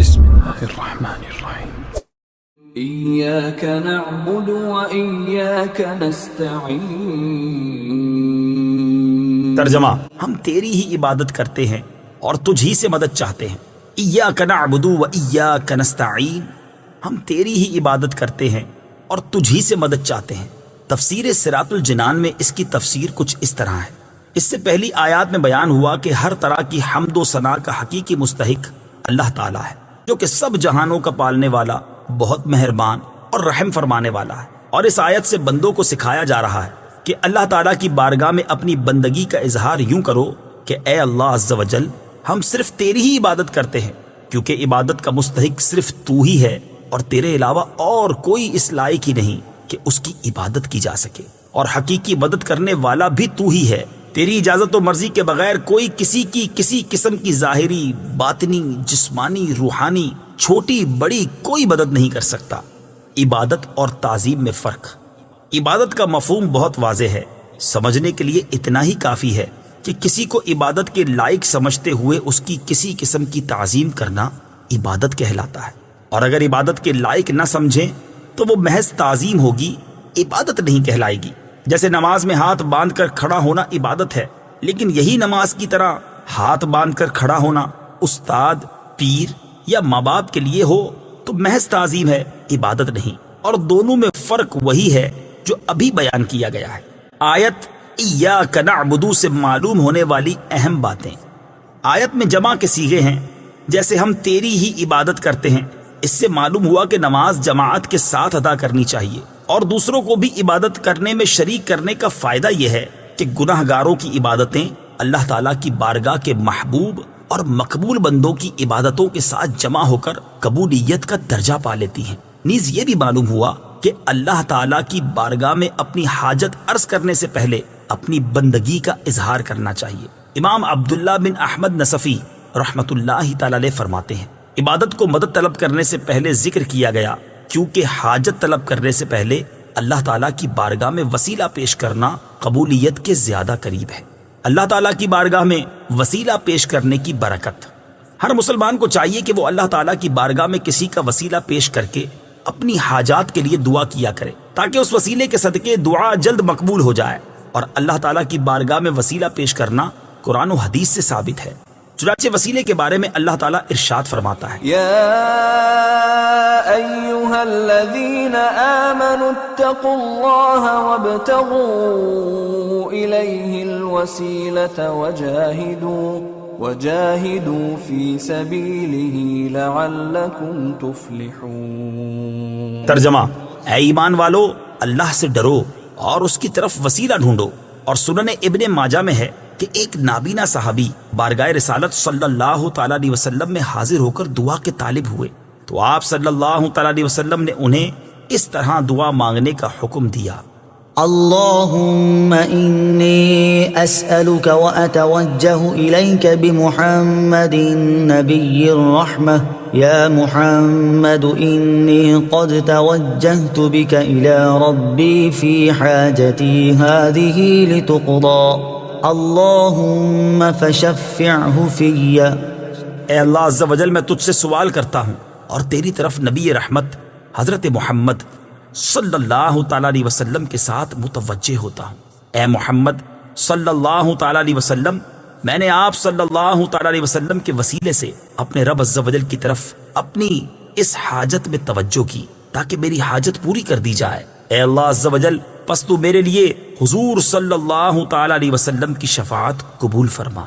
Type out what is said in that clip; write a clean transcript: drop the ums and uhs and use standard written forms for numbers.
بسم اللہ الرحمن الرحیم إياك نعبد وإياك نستعين. ترجمہ: ہم تیری ہی عبادت کرتے ہیں اور تجھ ہی سے مدد چاہتے ہیں. ایاک نعبد و ایاک نستعین، ہم تیری ہی عبادت کرتے ہیں اور تجھ ہی سے مدد چاہتے ہیں. تفسیر صراط الجنان میں اس کی تفسیر کچھ اس طرح ہے. اس سے پہلی آیات میں بیان ہوا کہ ہر طرح کی حمد و ثنا کا حقیقی مستحق اللہ تعالیٰ ہے، جو کہ سب جہانوں کا پالنے والا، بہت مہربان اور رحم فرمانے والا ہے. اور اس آیت سے بندوں کو سکھایا جا رہا ہے کہ اللہ تعالیٰ کی بارگاہ میں اپنی بندگی کا اظہار یوں کرو کہ اے اللہ عز و جل، ہم صرف تیری ہی عبادت کرتے ہیں، کیونکہ عبادت کا مستحق صرف تو ہی ہے اور تیرے علاوہ اور کوئی اس لائق ہی نہیں کہ اس کی عبادت کی جا سکے، اور حقیقی مدد کرنے والا بھی تو ہی ہے. تیری اجازت و مرضی کے بغیر کوئی کسی قسم کی ظاہری، باطنی، جسمانی، روحانی، چھوٹی بڑی کوئی مدد نہیں کر سکتا. عبادت اور تعظیم میں فرق. عبادت کا مفہوم بہت واضح ہے، سمجھنے کے لیے اتنا ہی کافی ہے کہ کسی کو عبادت کے لائق سمجھتے ہوئے اس کی کسی قسم کی تعظیم کرنا عبادت کہلاتا ہے، اور اگر عبادت کے لائق نہ سمجھیں تو وہ محض تعظیم ہوگی، عبادت نہیں کہلائے گی. جیسے نماز میں ہاتھ باندھ کر کھڑا ہونا عبادت ہے، لیکن یہی نماز کی طرح ہاتھ باندھ کر کھڑا ہونا استاد، پیر یا ماں باپ کے لیے ہو تو محض تعظیم ہے، عبادت نہیں. اور دونوں میں فرق وہی ہے جو ابھی بیان کیا گیا ہے. آیت ایاک نعبد سے معلوم ہونے والی اہم باتیں. آیت میں جمع کے صیغے ہیں، جیسے ہم تیری ہی عبادت کرتے ہیں. اس سے معلوم ہوا کہ نماز جماعت کے ساتھ ادا کرنی چاہیے، اور دوسروں کو بھی عبادت کرنے میں شریک کرنے کا فائدہ یہ ہے کہ گناہ گاروں کی عبادتیں اللہ تعالیٰ کی بارگاہ کے محبوب اور مقبول بندوں کی عبادتوں کے ساتھ جمع ہو کر قبولیت کا درجہ پا لیتی ہیں. نیز یہ بھی معلوم ہوا کہ اللہ تعالیٰ کی بارگاہ میں اپنی حاجت عرض کرنے سے پہلے اپنی بندگی کا اظہار کرنا چاہیے. امام عبداللہ بن احمد نصفی رحمت اللہ تعالی علیہ فرماتے ہیں، عبادت کو مدد طلب کرنے سے پہلے ذکر کیا گیا کیونکہ حاجت طلب کرنے سے پہلے اللہ تعالیٰ کی بارگاہ میں وسیلہ پیش کرنا قبولیت کے زیادہ قریب ہے. اللہ تعالیٰ کی بارگاہ میں وسیلہ پیش کرنے کی برکت. ہر مسلمان کو چاہیے کہ وہ اللہ تعالیٰ کی بارگاہ میں کسی کا وسیلہ پیش کر کے اپنی حاجات کے لیے دعا کیا کرے، تاکہ اس وسیلے کے صدقے دعا جلد مقبول ہو جائے. اور اللہ تعالیٰ کی بارگاہ میں وسیلہ پیش کرنا قرآن و حدیث سے ثابت ہے. چنانچہ وسیلے کے بارے میں اللہ تعالیٰ ارشاد فرماتا ہے، یا ایھا الذین آمنوا اتقوا اللہ وابتغوا الیہ الوسیلۃ وجاہدوا فی سبیلہ لعلکم تفلحون. ترجمہ: اے ایمان والو، اللہ سے ڈرو اور اس کی طرف وسیلہ ڈھونڈو. اور سنن ابن ماجہ میں ہے کہ ایک نابینا صحابی بارگاہ رسالت صلی اللہ تعالی علیہ وسلم میں حاضر ہو کر دعا کے طالب ہوئے، تو آپ صلی اللہ تعالی علیہ وسلم نے انہیں اس طرح دعا مانگنے کا حکم دیا: اللهم إني أسألك وأتوجه إليك بمحمد نبي الرحمة يا محمد إني قد توجهت بك إلى ربي في حاجتي هذه لتقضى اللهم فشفعه في. اے اللہ عز و جل، میں تجھ سے سوال کرتا ہوں اور تیری طرف نبی رحمت حضرت محمد صلی اللہ تعالی علیہ وسلم کے ساتھ متوجہ ہوتا ہوں. اے محمد صلی اللہ تعالی علیہ وسلم، میں نے آپ صلی اللہ تعالی علیہ وسلم کے وسیلے سے اپنے رب عز و جل کی طرف اپنی اس حاجت میں توجہ کی تاکہ میری حاجت پوری کر دی جائے. اے اللہ عز و جل، پس تو میرے لیے حضور صلی اللہ تعالی علیہ وسلم کی شفاعت قبول فرما.